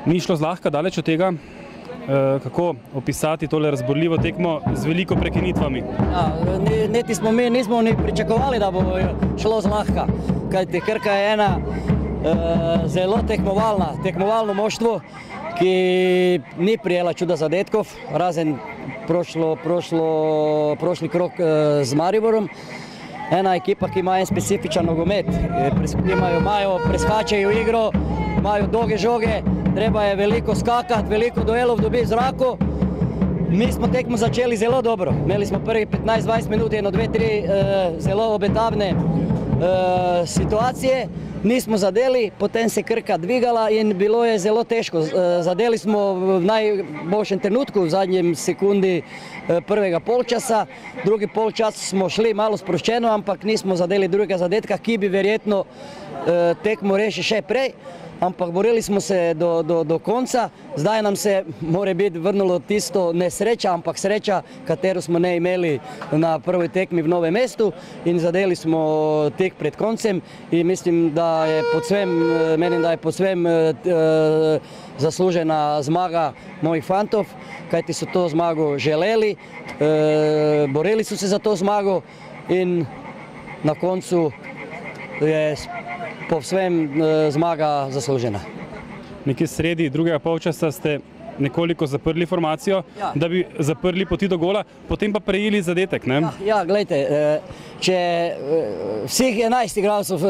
Ni šlo zlahka daleč od tega, kako opisati tole razborljivo tekmo z veliko prekinitvami. Ja, niti smo mi nismo ni pričakovali, da bo šlo zlahka, kajti Krka je ena zelo tekmovalno moštvo, ki ni prijela čuda zadetkov, razen prošli krok z Mariborom. Ena ekipa, ki ima en specifičen nogomet, preskačejo igro, imajo dolge žoge, treba je veliko skakati, veliko duelov dobi v zraku. Mi smo tekmo začeli zelo dobro, imeli smo prvi 15-20 minut, 1-2-3 zelo obetavne situacije, nismo zadeli, potem se Krka dvigala in bilo je zelo težko. Zadeli smo v najboljšem trenutku, v zadnjem sekundi prvega polčasa, drugi polčas smo šli malo sproščeno, ampak nismo zadeli drugega zadetka, ki bi verjetno tekmo rešil še prej. Ampak borili smo se do konca, zdaj nam se mora biti vrnilo tisto nesreča, ampak sreča, katero smo ne imeli na prvoj tekmi v Novem mestu in zadeli smo tek pred koncem in mislim, da je povsem zaslužena zmaga mojih fantov, kajti so to zmago želeli, borili so se za to zmago in na koncu je povsem zmaga zaslužena. Nekje sredi drugega polčasa ste nekoliko zaprli formacijo, ja, da bi zaprli poti do gola, potem pa prejeli zadetek, ne? Ja, gledajte, če vseh 11 igralcev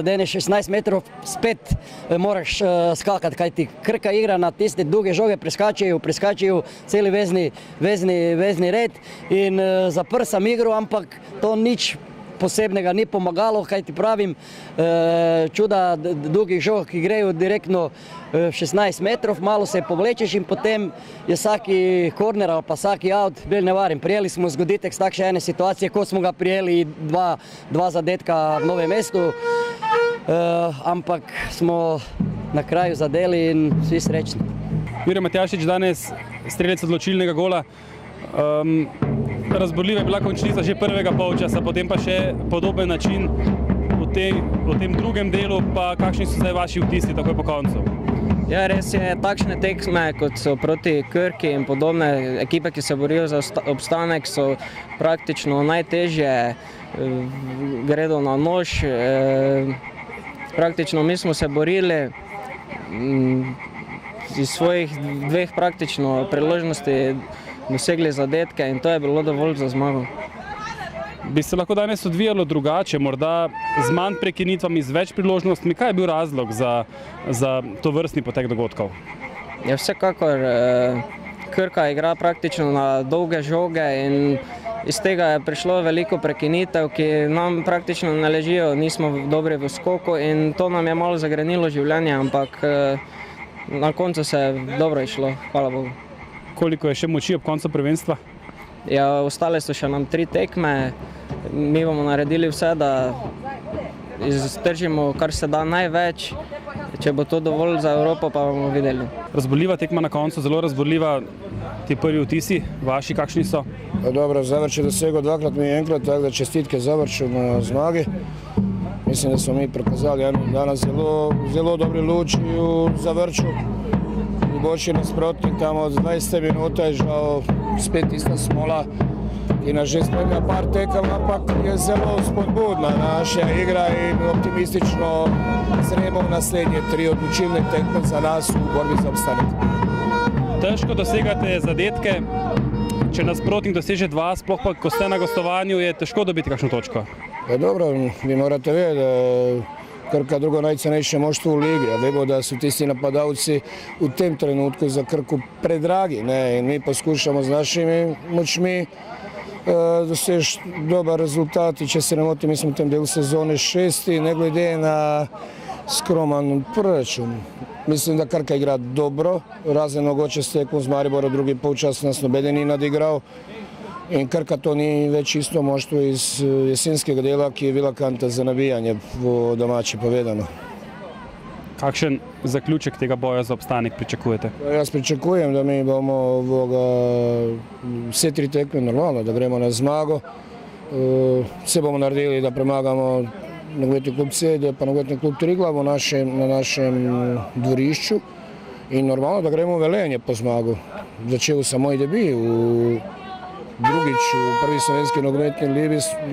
dene 16 metrov, spet moraš skakati, kajti Krka igra na tiste dolge žoge, preskačejo celi vezni red in zaprl sem igro, ampak to nič posebnega ni pomagalo, kaj ti pravim, čuda dolgih žog, ki grejo direktno 16 metrov, malo se povlečeš in potem je vsaki korner ali pa vsaki out bil nevaren. Prijeli smo zgoditek z takšne ene situacije, ko smo ga prijeli dva zadetka v Novem mestu, ampak smo na kraju zadeli in vsi srečni. Miro Matjašič, danes strelec odločilnega gola. Razborljiva je bila končnica že prvega polčasa, potem pa še podoben način v tem drugem delu, pa kakšni so zdaj vaši vtisi takoj po koncu? Ja, res je, takšne tekme, kot so proti Krki in podobne ekipe, ki se borijo za obstanek, so praktično najtežje, gredo na nož. Praktično mi smo se borili iz svojih dveh praktično priložnosti, dosegli zadetke in to je bilo dovolj za zmago. Bi se lahko danes odvijalo drugače, morda z manj prekinitvami, z več priložnostmi? Kaj je bil razlog za to vrstni potek dogodkov? Ja, vsekakor Krka igra praktično na dolge žoge in iz tega je prišlo veliko prekinitev, ki nam praktično ne ležijo, nismo dobri v skoku in to nam je malo zagrenilo življenje, ampak na koncu se je dobro išlo, hvala Bogu. Koliko je še moči ob koncu prvenstva? Ja, ostale so še nam 3 tekme. Mi bomo naredili vse, da iztržimo kar se da največ. Če bo to dovolj za Evropo, pa bomo videli. Razborljiva tekma na koncu, zelo razborljiva. Ti prvi vtisi, vaši kakšni so? Dobro, Zavrč je dosegel dvakrat, mi enkrat, tako da čestitke Zavrču na zmagi. Mislim, da smo mi prikazali danes zelo dobri luči v Zavrču. Boljši nasprotnik, tamo od 20 minuta je žal spet ista smola, ki nas že spremlja par tekem, ampak je zelo spodbudna naša igra in optimistično zremo v naslednje 3 odločilne tekme za nas v borbi za obstanek. Težko dosegate zadetke, če nasprotnik doseže 2, sploh pa, ko ste na gostovanju, je težko dobiti kakšno točko. Ja, dobro, vi morate vedeti, da Krka drugo najcenejše moštvo v ligi, a vemo, da so tisti napadalci v tem trenutku za Krku predragi, ne, in mi poskušamo z našimi močmi doseči dober rezultat, če se ne motim, mi smo v tem delu sezone 6, ne glede na skroman proračun. Mislim, da Krka igra dobro, razen mogoče s tekmom z Maribora, drugi polčas nas nobeden ni nadigral. In Krka to ni več isto moštvo iz jesenskega dela, ki je bila kanta za nabijanje, v domači povedano. Kakšen zaključek tega boja za obstanek pričakujete? Jaz pričakujem, da mi bomo vse 3 tekme normalno, da gremo na zmago. Vse bomo naredili, da premagamo nogometni klub Celje, pa nogometni klub Triglav na našem dvorišču. in normalno, da gremo v Velenje po zmago. Začel sem moj debi drugič v prvi slovenski nogometni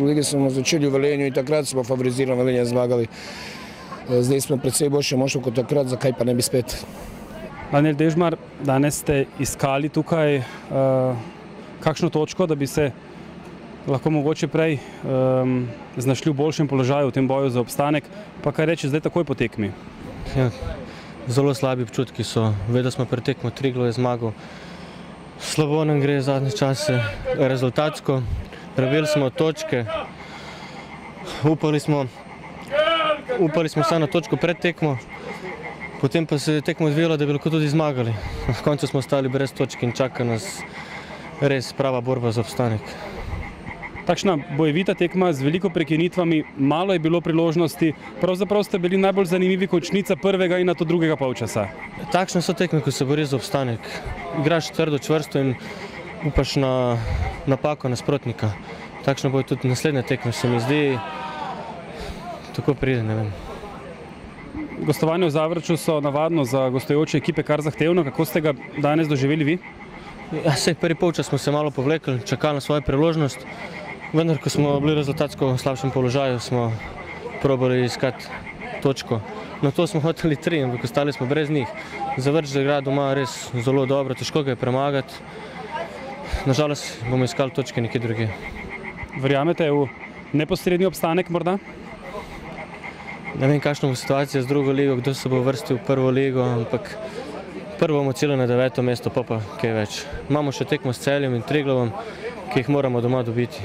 ligi smo začeli v Velenju in takrat smo favorizirali Velenje zmagali. Zdaj smo predvsej boljše moštvo kot takrat, zakaj pa ne bi spet. Daniel Dežmar, danes ste iskali tukaj kakšno točko, da bi se lahko mogoče prej znašli v boljšem položaju v tem boju za obstanek, pa kaj reči zdaj takoj po tekmi? Ja, zelo slabi občutki so, vedno smo pred tekmo, Triglav je zmagal. Slabo nam gre zadnje čase rezultatsko, rabili smo točke, upali smo vsaj na točko pred tekmo, potem pa se je tekmo odvijalo, da bi lahko tudi zmagali. Na koncu smo ostali brez točke in čaka nas res prava borba za obstanek. Takšna bojevita tekma z veliko prekinitvami, malo je bilo priložnosti, pravzaprav ste bili najbolj zanimivi končnica prvega in nato drugega polčasa. Takšne so tekme, ko se boriš za obstanek. Igraš trdo, čvrsto in upaš na napako nasprotnika. Takšno bojo tudi naslednje tekme, se mi zdi, tako pride, ne vem. Gostovanje v Zavrču so navadno za gostujoče ekipe kar zahtevno, kako ste ga danes doživeli vi? Ja, prvi polčas smo se malo povlekli, čakali na svojo priložnost, vendar ko smo bili rezultatsko v slabšem položaju, smo probali iskati točko. Na to smo hoteli 3, ampak ostali smo brez njih. Zavrč igra doma res zelo dobro, težko ga je premagati. Nažalost bomo iskali točke nekje drugje. Verjamete v neposredni obstanek morda? Ne vem, kakšna bo situacija z drugo ligo, kdo se bo vrstil v prvo ligo, ampak prvo bomo ciljali na 9. mesto, pa kaj več. Imamo še tekmo s Celjem in Triglavom, ki jih moramo doma dobiti.